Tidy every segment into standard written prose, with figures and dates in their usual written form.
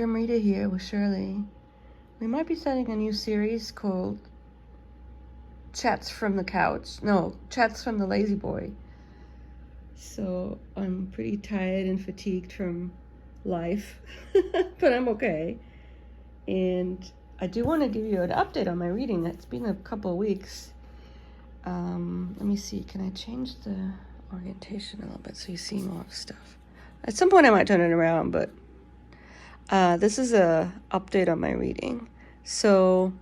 Grimm Reader here with Shirley. We might be starting a new series called Chats from the Lazy Boy. So I'm pretty tired and fatigued from life, but I'm okay. And I do want to give you an update on my reading. It's been a couple of weeks. Let me see, can I change the orientation a little bit so you see more stuff? At some point I might turn it around, but this is a update on my reading. So,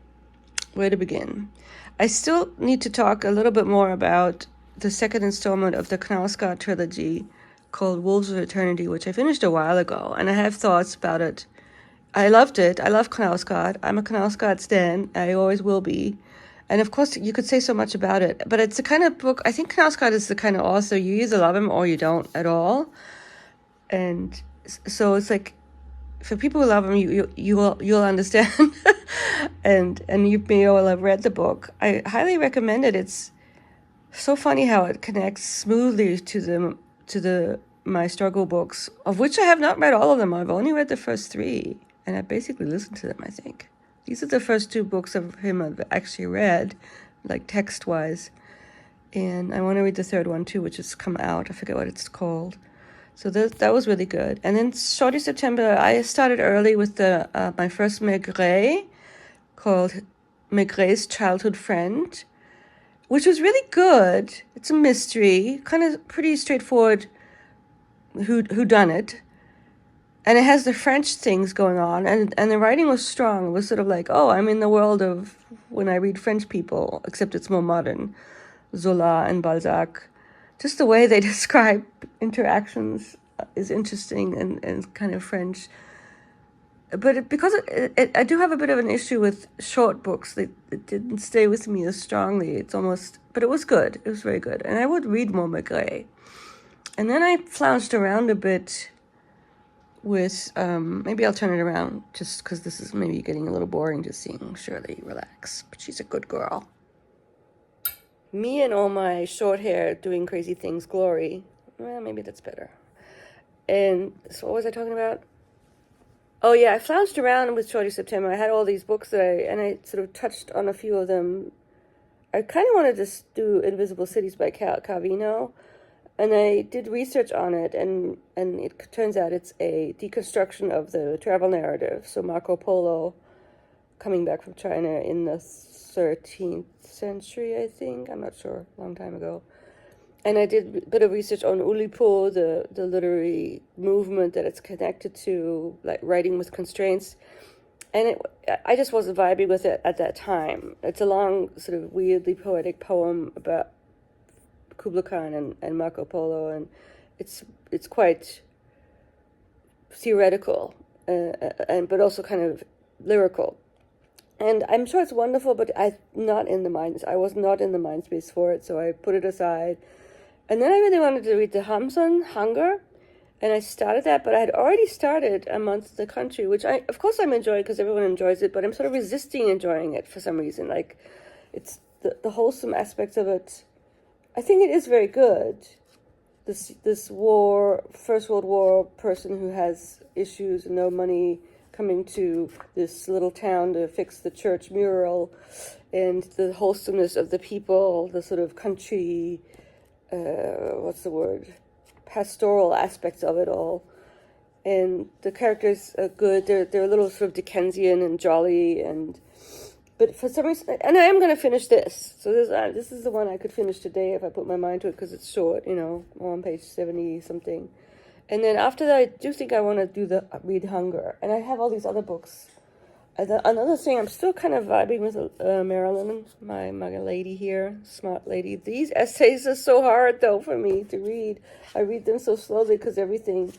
where to begin? I still need to talk a little bit more about the second installment of the Knausgard trilogy called Wolves of Eternity, which I finished a while ago, and I have thoughts about it. I loved it. I love Knausgard. I'm a Knausgard stan. I always will be. And of course, you could say so much about it, but it's the kind of book, I think Knausgard is the kind of author, you either love him or you don't at all. And so it's like, for people who love him, you'll understand, and you may all have read the book. I highly recommend it. It's so funny how it connects smoothly to the My Struggle books, of which I have not read all of them. I've only read the first 3, and I basically listened to them. I think these are the first 2 books of him I've actually read, like text-wise, and I want to read the 3rd one too, which has come out. I forget what it's called. So that was really good. And then Shorty September, I started early with my first Maigret, called Maigret's Childhood Friend, which was really good. It's a mystery, kind of pretty straightforward whodunit. And it has the French things going on, and the writing was strong. It was sort of like, oh, I'm in the world of when I read French people, except it's more modern. Zola and Balzac. Just the way they describe interactions is interesting and kind of French. But because I do have a bit of an issue with short books. It didn't stay with me as strongly. But it was good. It was very good. And I would read more Maigret. And then I flounced around a bit with, maybe I'll turn it around just because this is maybe getting a little boring just seeing Shirley relax. But she's a good girl. Me and all my short hair doing crazy things, glory. Well, maybe that's better. And so what was I talking about? Oh yeah, I flounced around with Shorty September. I had all these books and I sort of touched on a few of them. I kind of wanted to do Invisible Cities by Calvino, and I did research on it, and it turns out it's a deconstruction of the travel narrative. So Marco Polo coming back from China in the 13th century, I think. I'm not sure, a long time ago. And I did a bit of research on Oulipo, the literary movement that it's connected to, like writing with constraints. And I just wasn't vibing with it at that time. It's a long, sort of weirdly poetic poem about Kubla Khan and Marco Polo, and it's quite theoretical, but also kind of lyrical. And I'm sure it's wonderful, but I was not in the mind space for it, so I put it aside. And then I really wanted to read the Hamsun, Hunger, and I started that, but I had already started A Month in the Country, which of course I'm enjoying because everyone enjoys it, but I'm sort of resisting enjoying it for some reason. Like, it's the wholesome aspects of it. I think it is very good. This First World War person who has issues and no money, coming to this little town to fix the church mural, and the wholesomeness of the people, the sort of country, pastoral aspects of it all. And the characters are good. They're a little sort of Dickensian and jolly, but for some reason, and I am going to finish this. So this is the one I could finish today if I put my mind to it, because it's short, on page 70 something. And then after that, I do think I want to read Hunger. And I have all these other books. Another thing, I'm still kind of vibing with Marilyn, my lady here, smart lady. These essays are so hard, though, for me to read. I read them so slowly because everything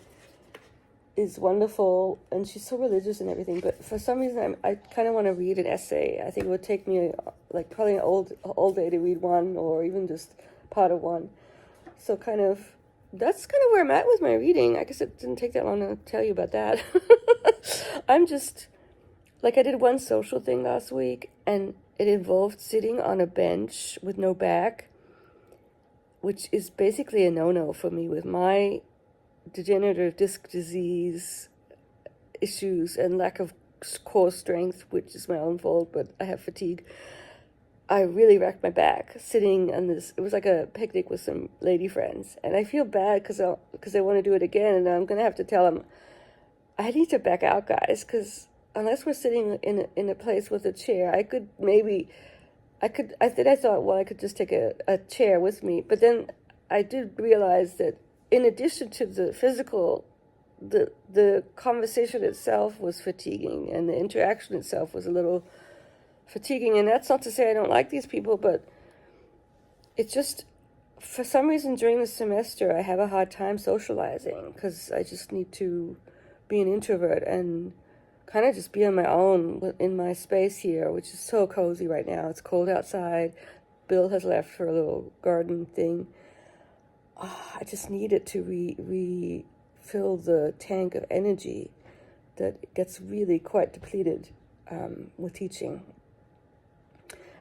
is wonderful. And she's so religious and everything. But for some reason, I kind of want to read an essay. I think it would take me, probably an old day to read one, or even just part of one. So that's kind of where I'm at with my reading. I guess it didn't take that long to tell you about that. I'm just, I did one social thing last week, and it involved sitting on a bench with no back, which is basically a no-no for me with my degenerative disc disease. issues and lack of core strength, which is my own fault, but I have fatigue. I really wrecked my back sitting on this. It was like a picnic with some lady friends, and I feel bad because I want to do it again, and I'm gonna have to tell them I need to back out, guys, because unless we're sitting in a place with a chair, I could maybe I thought, well, I could just take a chair with me, but then I did realize that in addition to the physical, the conversation itself was fatiguing, and the interaction itself was a little fatiguing. And that's not to say I don't like these people, but it's just, for some reason during the semester I have a hard time socializing because I just need to be an introvert and kind of just be on my own in my space here, which is so cozy right now. It's cold outside. Bill has left for a little garden thing. I just need it to refill the tank of energy that gets really quite depleted with teaching.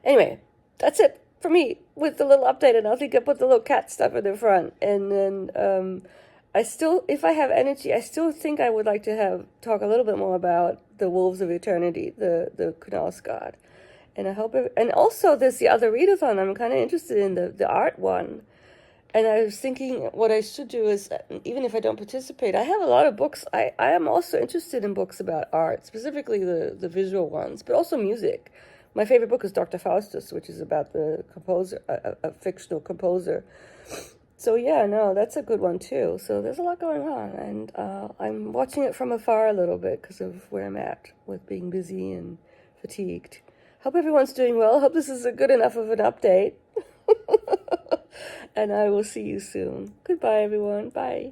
Anyway, that's it for me with the little update, and I think I put the little cat stuff in the front. And then I still, if I have energy, I still think I would like to talk a little bit more about the Wolves of Eternity, the Knausgard. And I hope, and also there's the other readathon. I'm kind of interested in the art one. And I was thinking what I should do is, even if I don't participate, I have a lot of books. I am also interested in books about art, specifically the visual ones, but also music. My favorite book is Dr. Faustus, which is about the composer, a fictional composer. So yeah, no, that's a good one too. So there's a lot going on, and I'm watching it from afar a little bit because of where I'm at with being busy and fatigued. Hope everyone's doing well. Hope this is a good enough of an update. And I will see you soon. Goodbye, everyone. Bye.